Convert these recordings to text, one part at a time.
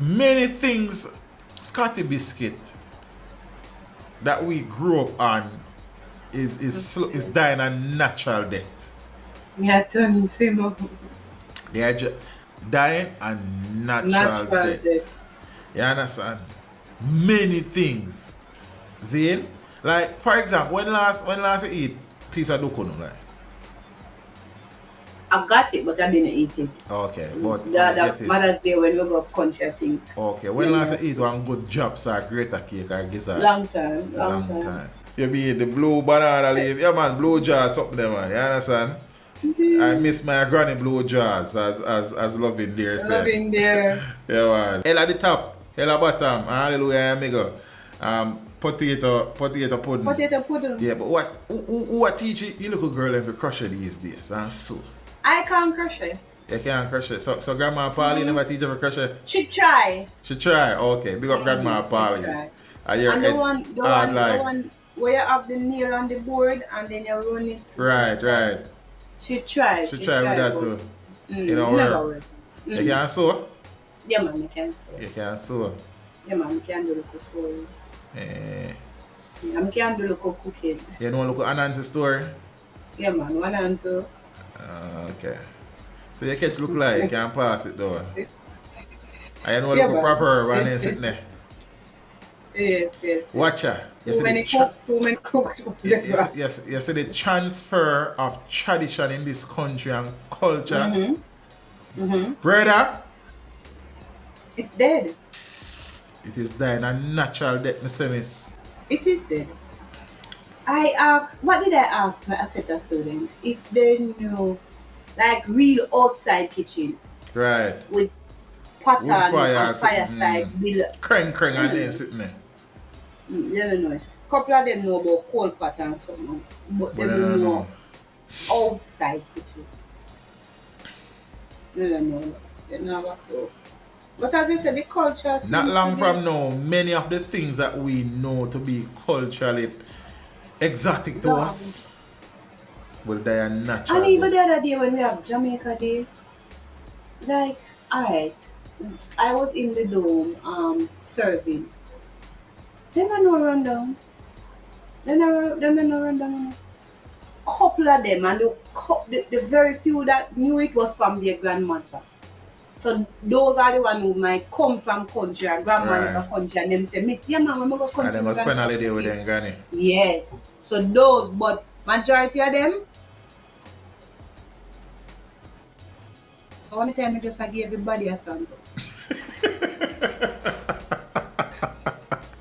Many things, Scotty Biscuit, that we grew up on is dying a natural death. Yeah, turn same. They are dying a natural death. You understand? Many things. Zane, like for example, when last you eat piece of dukono, like. I got it, but I didn't eat it. Okay, but the Mother's Day when we go country, I think. Okay, when last you eat one good jobs or greater cake or gizzard? Long time. You be the blue banana leaf, yeah man, blue jars something there man, you understand? I miss my granny blue jars as loving there. Loving there. Yeah man. Hell at the top, hell at bottom, hallelujah amigo. Potato pudding. Potato pudding. Yeah, but what teach you little girl if you crush it these days and so? I can't crush it. You can't crush it. So Grandma Polly never teach her to crush it? She try. Okay, big up Grandma Polly. And the one where you have the nail on the board and then you run it. Right. She try with that too. You know where? You can sew? Yeah man, you can sew. You can sew? Yeah man, you can do the sewing. Yeah, I can do the cooking. You know look at Anan's story? Yeah man, 1 and 2. Okay. So you catch look like you can pass it though. I know Yeah, look a proverb and then sitting there. Yes. Watch her. Too many cooks. Yes, you see the transfer of tradition in this country and culture. Brother, it's dead. It is dying a natural death, Mr. Miss. It is dead. I asked, what did I ask my ASETA student? If they know, like real outside kitchen. Right. With pot wood on fireside. Crang and then sitting there. They don't know. A couple of them know about coal pot and something. But they don't know outside kitchen. They don't know. They never know. But as I said, the culture... Not long from now, many of the things that we know to be culturally exotic to us will die a natural death. And even the other day when we have Jamaica Day, like, I was in the dome serving. Them are no run down. Them are no run down. Couple of them, and the very few that knew it was from their grandmother. So those are the ones who might come from country and grandma in the country and them say, Miss, yeah man, when we go country. And they must spend a day with them granny. Yes. So those, but majority of them. So one time I just give everybody a sample.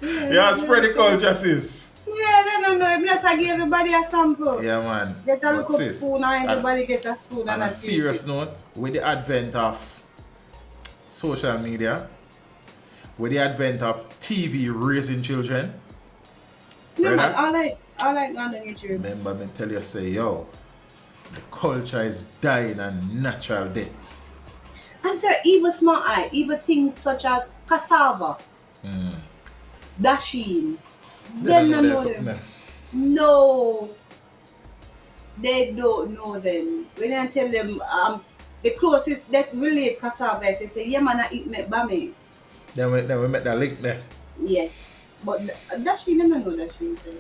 Yeah, spread the culture, sis. Yeah, no. I just give everybody a sample. Yeah, man. Get a look up spoon and everybody get a spoon. On a serious note, with the advent of social media, with the advent of TV raising children. No, man, I like on YouTube. Remember me tell you, say, yo, the culture is dying a natural death. And sir, even small eye, even things such as cassava, dasheen, they don't know them. No, they don't know them. When I tell them, the closest that relate cassava, if they say, yeah man, I eat me bami. Then we make that link there. Yes. But dasheen, they don't know dasheen. So.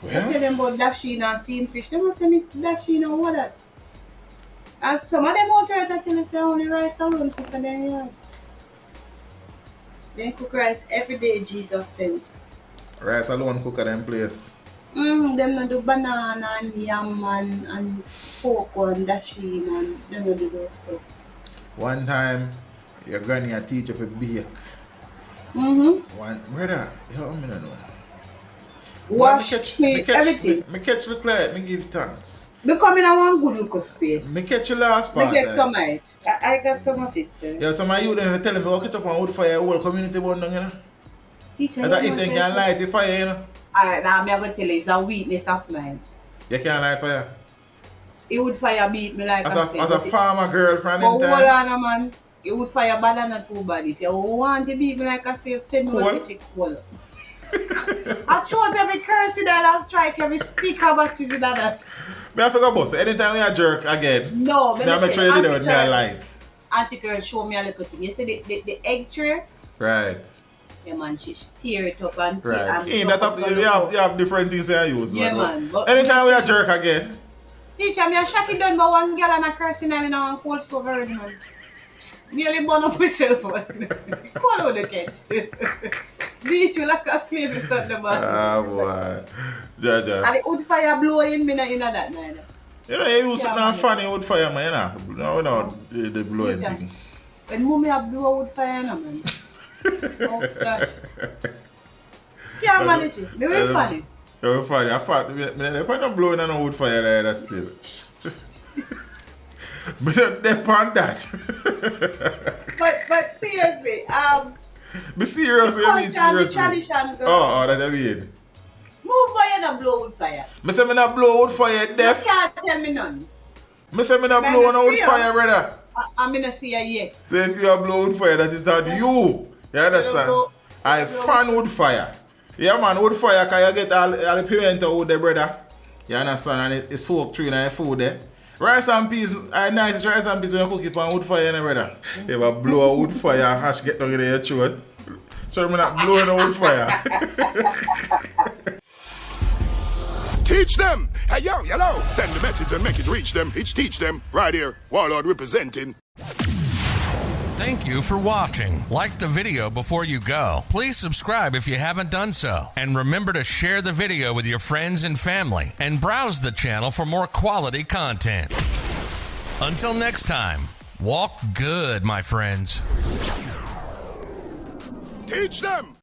Well, I tell them about dasheen and steamed fish. They must say, Miss dasheen and what that. And some of them out there that tell us only rice alone cook and then you Then cook rice every day Jesus sends. Rice alone cook at them place. Them not do banana and yam and pork and dasheen and them not do those stuff. One time your granny a teach you for bake. One brother, you know me know. Wash, everything. Me catch look like me give thanks. Becoming a one good look of space. Me catch your last part. Me get some of it. I got some of it, sir. Yeah, some of you them tell me go catch up on wood fire whole community burn down, you know. Teacher, if they can light the fire, you know. Alright, now I'm gonna tell you it's a weakness of mine. You can't light fire. He would fire beat me like as a farmer girlfriend in time. Hold on, man. He would fire bad and not too bad. If you want to beat me like a slave, send me to check cool. I chose every curse in that and strike every speaker matches in that. Me I forgot boss. Anytime we a jerk again. No, me I make sure you do it with me a light. auntie girl show me a little thing. You see the egg tray? Right. Yeah, man, she tear it up and Right. and You have different things I use, yeah, man. But Anytime we are jerk again. Teacher, me a shock it done by one girl and a cursing and in a cold stove already, man. Nearly burn up myself. Call out the catch. Beat you like a slave is at the back. Ah, boy. Jaja. And the wood fire blowing me in that night. You know, you use something funny wood fire, man. You know, without the blowing thing. When mommy a blow wood fire, man. Oh, gosh. Can't manage it. They were funny. They were funny. I thought, they're not blowing on a wood fire there still. But they're on that. but seriously, be serious, what you mean seriously? Tradition, oh, that I mean. Move by and a blow wood fire. I say I not blow wood fire deaf. You can't tell me none. I say I not blow on wood fire, brother. I'm gonna see you yet. So if you are blow wood fire, that is on you. You understand? I fan wood fire. Yeah, man, wood fire, because you get all the pimento wood there, brother. You understand? And it soak through in your food there. Rice and peas, nice rice and peas when you cook it on wood fire, brother. You ever blow a wood fire and hash get down in your throat. So I'm not blowing a wood fire. Teach them! Hey, yo, hello! Send the message and make it reach them. It's teach them. Right here, Warlord representing. Thank you for watching. Like the video before you go. Please subscribe if you haven't done so. And remember to share the video with your friends and family. And browse the channel for more quality content. Until next time, walk good, my friends. Teach them!